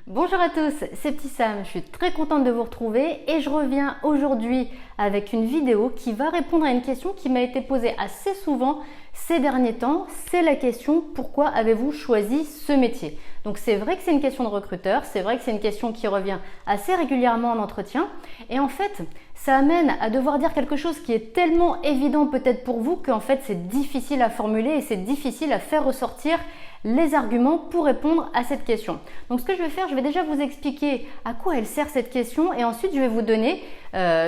Bonjour à tous, c'est Petit Sam, je suis très contente de vous retrouver et je reviens aujourd'hui avec une vidéo qui va répondre à une question qui m'a été posée assez souvent ces derniers temps. C'est la question: pourquoi avez-vous choisi ce métier? Donc c'est vrai que c'est une question de recruteur, c'est vrai que c'est une question qui revient assez régulièrement en entretien et en fait ça amène à devoir dire quelque chose qui est tellement évident peut-être pour vous qu'en fait c'est difficile à formuler et c'est difficile à faire ressortir les arguments pour répondre à cette question. Donc ce que je vais faire, je vais déjà vous expliquer à quoi elle sert cette question et ensuite je vais vous donner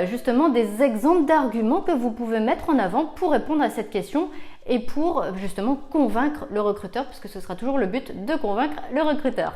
justement des exemples d'arguments que vous pouvez mettre en avant pour répondre à cette question et pour justement convaincre le recruteur, puisque ce sera toujours le but de convaincre le recruteur.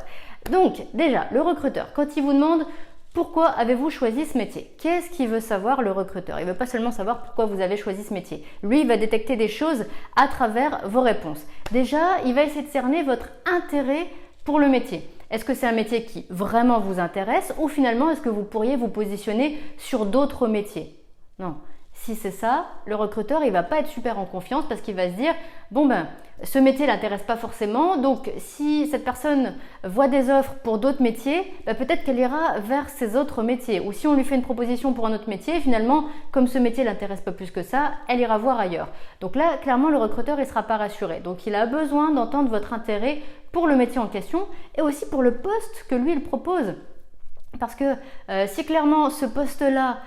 Donc déjà, le recruteur, quand il vous demande pourquoi avez-vous choisi ce métier? Qu'est-ce qu'il veut savoir, le recruteur? Il ne veut pas seulement savoir pourquoi vous avez choisi ce métier. Lui, il va détecter des choses à travers vos réponses. Déjà, il va essayer de cerner votre intérêt pour le métier. Est-ce que c'est un métier qui vraiment vous intéresse ou finalement est-ce que vous pourriez vous positionner sur d'autres métiers? Non. Si c'est ça, le recruteur, il ne va pas être super en confiance parce qu'il va se dire bon ben, ce métier ne l'intéresse pas forcément, donc si cette personne voit des offres pour d'autres métiers, ben peut-être qu'elle ira vers ces autres métiers. Ou si on lui fait une proposition pour un autre métier, finalement, comme ce métier ne l'intéresse pas plus que ça, elle ira voir ailleurs. Donc là, clairement, le recruteur, il ne sera pas rassuré. Donc il a besoin d'entendre votre intérêt pour le métier en question et aussi pour le poste que lui, il propose. Parce que si clairement ce poste-là,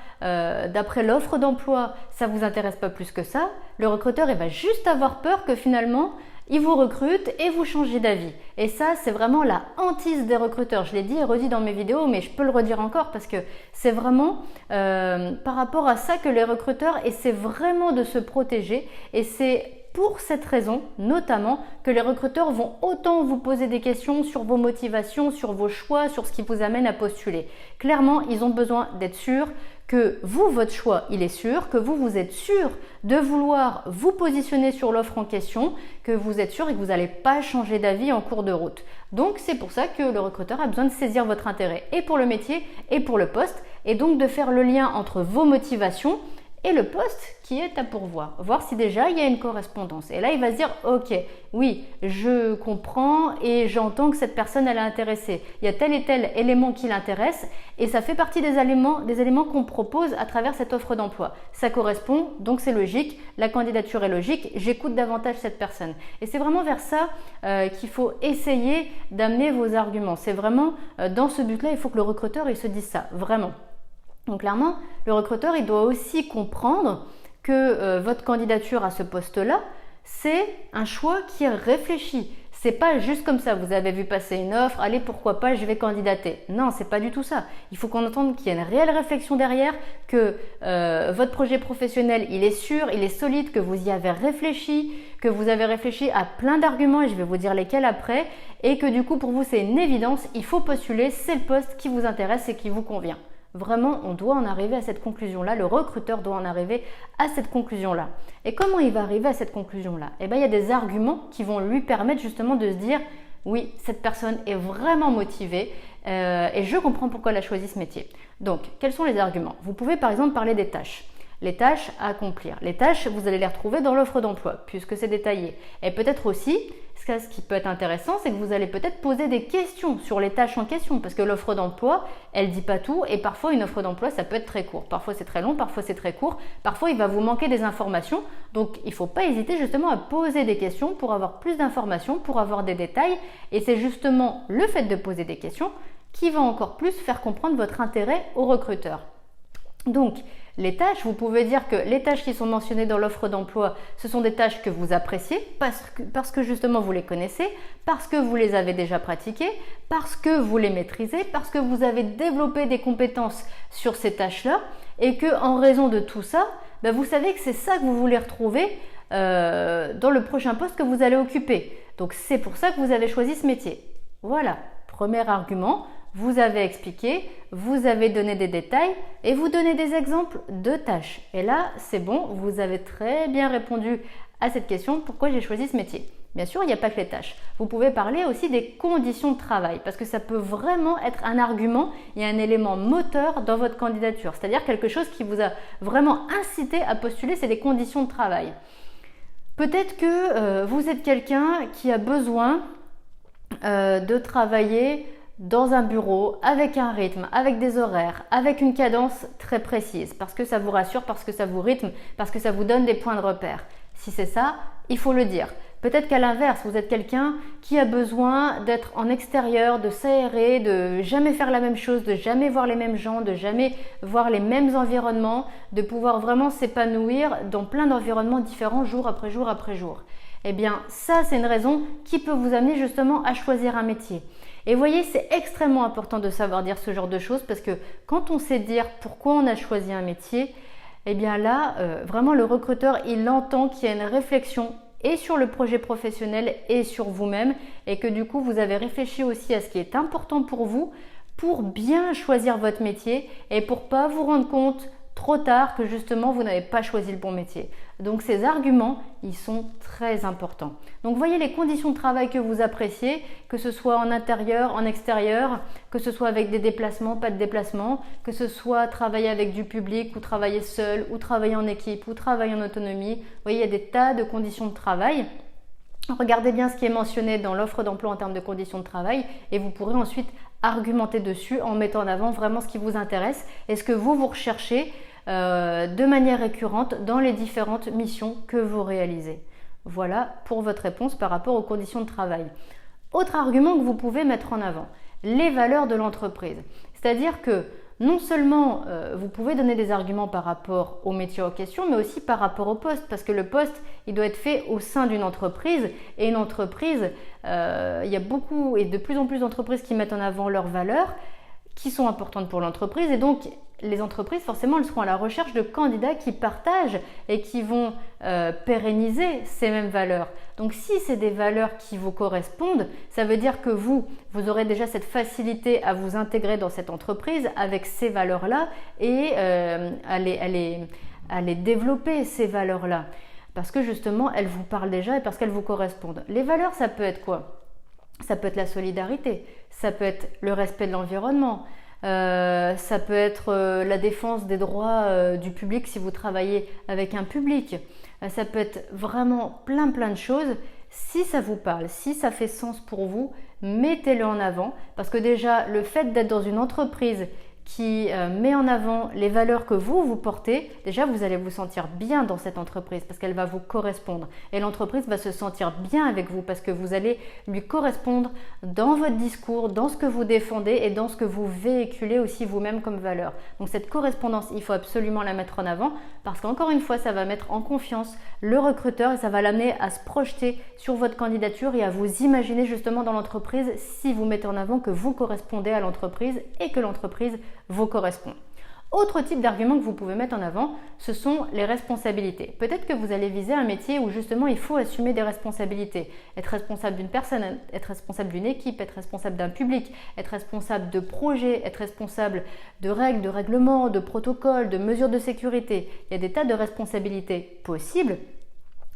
d'après l'offre d'emploi, ça ne vous intéresse pas plus que ça, le recruteur il va juste avoir peur que finalement, il vous recrute et vous changez d'avis. Et ça, c'est vraiment la hantise des recruteurs. Je l'ai dit et redit dans mes vidéos, mais je peux le redire encore parce que c'est vraiment par rapport à ça que les recruteurs essaient vraiment de se protéger. Et c'est pour cette raison, notamment, que les recruteurs vont autant vous poser des questions sur vos motivations, sur vos choix, sur ce qui vous amène à postuler. Clairement, ils ont besoin d'être sûrs que vous, votre choix, il est sûr, que vous êtes sûr de vouloir vous positionner sur l'offre en question, que vous êtes sûr et que vous n'allez pas changer d'avis en cours de route. Donc, c'est pour ça que le recruteur a besoin de saisir votre intérêt et pour le métier et pour le poste, et donc de faire le lien entre vos motivations et le poste qui est à pourvoir, voir si déjà il y a une correspondance. Et là, il va se dire, ok, oui, je comprends et j'entends que cette personne, elle est intéressée. Il y a tel et tel élément qui l'intéresse et ça fait partie des éléments qu'on propose à travers cette offre d'emploi. Ça correspond, donc c'est logique, la candidature est logique, j'écoute davantage cette personne. Et c'est vraiment vers ça qu'il faut essayer d'amener vos arguments. C'est vraiment dans ce but-là, il faut que le recruteur il se dise ça, vraiment. Donc clairement, le recruteur, il doit aussi comprendre que votre candidature à ce poste-là, c'est un choix qui est réfléchi. C'est pas juste comme ça, vous avez vu passer une offre, allez pourquoi pas, je vais candidater. Non, c'est pas du tout ça. Il faut qu'on entende qu'il y a une réelle réflexion derrière, que votre projet professionnel, il est sûr, il est solide, que vous y avez réfléchi, que vous avez réfléchi à plein d'arguments et je vais vous dire lesquels après, et que du coup pour vous c'est une évidence, il faut postuler, c'est le poste qui vous intéresse et qui vous convient. Vraiment, on doit en arriver à cette conclusion-là. Le recruteur doit en arriver à cette conclusion-là. Et comment il va arriver à cette conclusion-là? Eh bien, il y a des arguments qui vont lui permettre justement de se dire « Oui, cette personne est vraiment motivée et je comprends pourquoi elle a choisi ce métier. » Donc, quels sont les arguments? Vous pouvez par exemple parler des tâches. Les tâches à accomplir. Les tâches, vous allez les retrouver dans l'offre d'emploi puisque c'est détaillé. Et peut-être aussi, ce qui peut être intéressant, c'est que vous allez peut-être poser des questions sur les tâches en question parce que l'offre d'emploi, elle ne dit pas tout et parfois une offre d'emploi, ça peut être très court. Parfois c'est très long, parfois c'est très court. Parfois il va vous manquer des informations. Donc il ne faut pas hésiter justement à poser des questions pour avoir plus d'informations, pour avoir des détails. Et c'est justement le fait de poser des questions qui va encore plus faire comprendre votre intérêt au recruteur. Donc, les tâches, vous pouvez dire que les tâches qui sont mentionnées dans l'offre d'emploi, ce sont des tâches que vous appréciez parce que justement vous les connaissez, parce que vous les avez déjà pratiquées, parce que vous les maîtrisez, parce que vous avez développé des compétences sur ces tâches-là et que en raison de tout ça, vous savez que c'est ça que vous voulez retrouver dans le prochain poste que vous allez occuper. Donc, c'est pour ça que vous avez choisi ce métier. Voilà, premier argument. Vous avez expliqué, vous avez donné des détails et vous donnez des exemples de tâches. Et là, c'est bon, vous avez très bien répondu à cette question, pourquoi j'ai choisi ce métier. Bien sûr, il n'y a pas que les tâches. Vous pouvez parler aussi des conditions de travail parce que ça peut vraiment être un argument et un élément moteur dans votre candidature. C'est-à-dire quelque chose qui vous a vraiment incité à postuler, c'est les conditions de travail. Peut-être que vous êtes quelqu'un qui a besoin de travailler dans un bureau, avec un rythme, avec des horaires, avec une cadence très précise, parce que ça vous rassure, parce que ça vous rythme, parce que ça vous donne des points de repère. Si c'est ça, il faut le dire. Peut-être qu'à l'inverse, vous êtes quelqu'un qui a besoin d'être en extérieur, de s'aérer, de jamais faire la même chose, de jamais voir les mêmes gens, de jamais voir les mêmes environnements, de pouvoir vraiment s'épanouir dans plein d'environnements différents jour après jour après jour. Eh bien, ça, c'est une raison qui peut vous amener justement à choisir un métier. Et vous voyez, c'est extrêmement important de savoir dire ce genre de choses parce que quand on sait dire pourquoi on a choisi un métier, eh bien là, vraiment le recruteur, il entend qu'il y a une réflexion et sur le projet professionnel et sur vous-même et que du coup, vous avez réfléchi aussi à ce qui est important pour vous pour bien choisir votre métier et pour pas vous rendre compte trop tard que justement vous n'avez pas choisi le bon métier. Donc ces arguments, ils sont très importants. Donc voyez les conditions de travail que vous appréciez, que ce soit en intérieur, en extérieur, que ce soit avec des déplacements, pas de déplacements, que ce soit travailler avec du public ou travailler seul ou travailler en équipe ou travailler en autonomie. Vous voyez, il y a des tas de conditions de travail. Regardez bien ce qui est mentionné dans l'offre d'emploi en termes de conditions de travail et vous pourrez ensuite argumenter dessus en mettant en avant vraiment ce qui vous intéresse et ce que vous recherchez de manière récurrente dans les différentes missions que vous réalisez. Voilà pour votre réponse par rapport aux conditions de travail. Autre argument que vous pouvez mettre en avant, les valeurs de l'entreprise. C'est-à-dire que non seulement vous pouvez donner des arguments par rapport au métier en question, mais aussi par rapport au poste, parce que le poste, il doit être fait au sein d'une entreprise, et une entreprise, il y a beaucoup et de plus en plus d'entreprises qui mettent en avant leurs valeurs, qui sont importantes pour l'entreprise, et donc les entreprises, forcément, elles seront à la recherche de candidats qui partagent et qui vont pérenniser ces mêmes valeurs. Donc si c'est des valeurs qui vous correspondent, ça veut dire que vous aurez déjà cette facilité à vous intégrer dans cette entreprise avec ces valeurs-là et à les développer, ces valeurs-là. Parce que justement, elles vous parlent déjà et parce qu'elles vous correspondent. Les valeurs, ça peut être quoi ? Ça peut être la solidarité, ça peut être le respect de l'environnement, ça peut être la défense des droits du public si vous travaillez avec un public. Ça peut être vraiment plein de choses. Si ça vous parle, si ça fait sens pour vous, mettez-le en avant parce que déjà le fait d'être dans une entreprise qui met en avant les valeurs que vous portez, déjà vous allez vous sentir bien dans cette entreprise parce qu'elle va vous correspondre et l'entreprise va se sentir bien avec vous parce que vous allez lui correspondre dans votre discours, dans ce que vous défendez et dans ce que vous véhiculez aussi vous-même comme valeur. Donc cette correspondance, il faut absolument la mettre en avant parce qu'encore une fois, ça va mettre en confiance le recruteur et ça va l'amener à se projeter sur votre candidature et à vous imaginer justement dans l'entreprise si vous mettez en avant que vous correspondez à l'entreprise et que l'entreprise vous correspond. Autre type d'argument que vous pouvez mettre en avant, ce sont les responsabilités. Peut-être que vous allez viser un métier où justement il faut assumer des responsabilités. Être responsable d'une personne, être responsable d'une équipe, être responsable d'un public, être responsable de projets, être responsable de règles, de règlements, de protocoles, de mesures de sécurité. Il y a des tas de responsabilités possibles.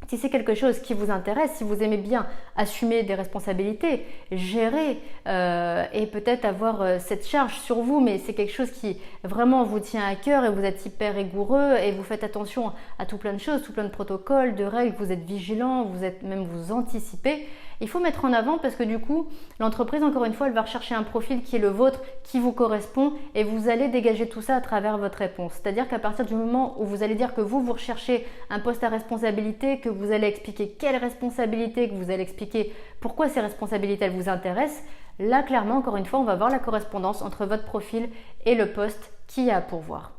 Si c'est quelque chose qui vous intéresse, si vous aimez bien assumer des responsabilités, gérer et peut-être avoir cette charge sur vous, mais c'est quelque chose qui vraiment vous tient à cœur et vous êtes hyper rigoureux et vous faites attention à tout plein de choses, tout plein de protocoles, de règles, vous êtes vigilant, vous anticipez. Il faut mettre en avant parce que du coup, l'entreprise, encore une fois, elle va rechercher un profil qui est le vôtre, qui vous correspond et vous allez dégager tout ça à travers votre réponse. C'est-à-dire qu'à partir du moment où vous allez dire que vous recherchez un poste à responsabilité, que vous allez expliquer quelles responsabilités, que vous allez expliquer pourquoi ces responsabilités elles vous intéressent, là, clairement, encore une fois, on va voir la correspondance entre votre profil et le poste qu'il y a à pourvoir.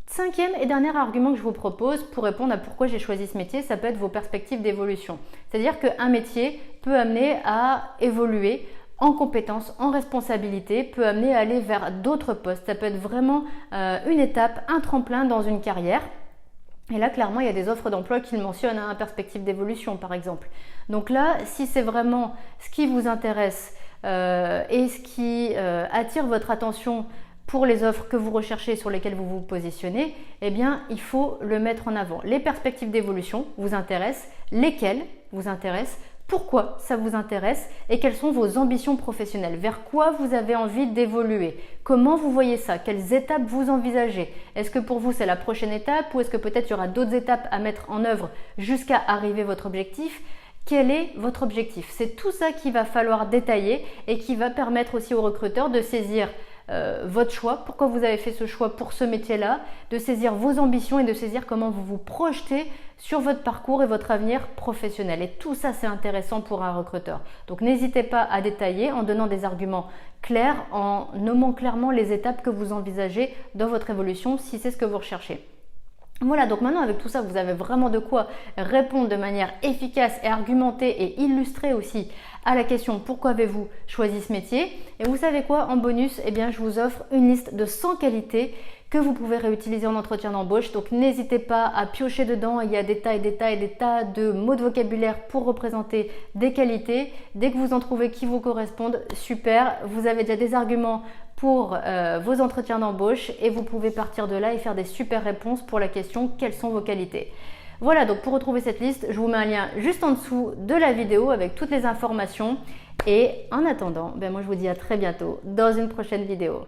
Cinquième et dernier argument que je vous propose pour répondre à pourquoi j'ai choisi ce métier, ça peut être vos perspectives d'évolution. C'est-à-dire qu'un métier peut amener à évoluer en compétences, en responsabilité, peut amener à aller vers d'autres postes. Ça peut être vraiment une étape, un tremplin dans une carrière. Et là, clairement, il y a des offres d'emploi qui le mentionnent, une perspective d'évolution par exemple. Donc là, si c'est vraiment ce qui vous intéresse et ce qui attire votre attention pour les offres que vous recherchez sur lesquelles vous vous positionnez, eh bien, il faut le mettre en avant. Les perspectives d'évolution vous intéressent, lesquelles vous intéressent, pourquoi ça vous intéresse et quelles sont vos ambitions professionnelles, vers quoi vous avez envie d'évoluer, comment vous voyez ça, quelles étapes vous envisagez. Est-ce que pour vous c'est la prochaine étape ou est-ce que peut-être il y aura d'autres étapes à mettre en œuvre jusqu'à arriver à votre objectif? Quel est votre objectif? C'est tout ça qu'il va falloir détailler et qui va permettre aussi aux recruteurs de saisir votre choix, pourquoi vous avez fait ce choix pour ce métier-là, de saisir vos ambitions et de saisir comment vous vous projetez sur votre parcours et votre avenir professionnel. Et tout ça, c'est intéressant pour un recruteur. Donc n'hésitez pas à détailler en donnant des arguments clairs, en nommant clairement les étapes que vous envisagez dans votre évolution si c'est ce que vous recherchez. Voilà, donc maintenant avec tout ça, vous avez vraiment de quoi répondre de manière efficace et argumentée et illustrée aussi à la question pourquoi avez-vous choisi ce métier. Et vous savez quoi, en bonus, eh bien, je vous offre une liste de 100 qualités que vous pouvez réutiliser en entretien d'embauche. Donc n'hésitez pas à piocher dedans, il y a des tas de mots de vocabulaire pour représenter des qualités. Dès que vous en trouvez qui vous correspondent, super, vous avez déjà des arguments pour vos entretiens d'embauche et vous pouvez partir de là et faire des super réponses pour la question quelles sont vos qualités. Voilà, donc pour retrouver cette liste, je vous mets un lien juste en dessous de la vidéo avec toutes les informations et en attendant, moi je vous dis à très bientôt dans une prochaine vidéo.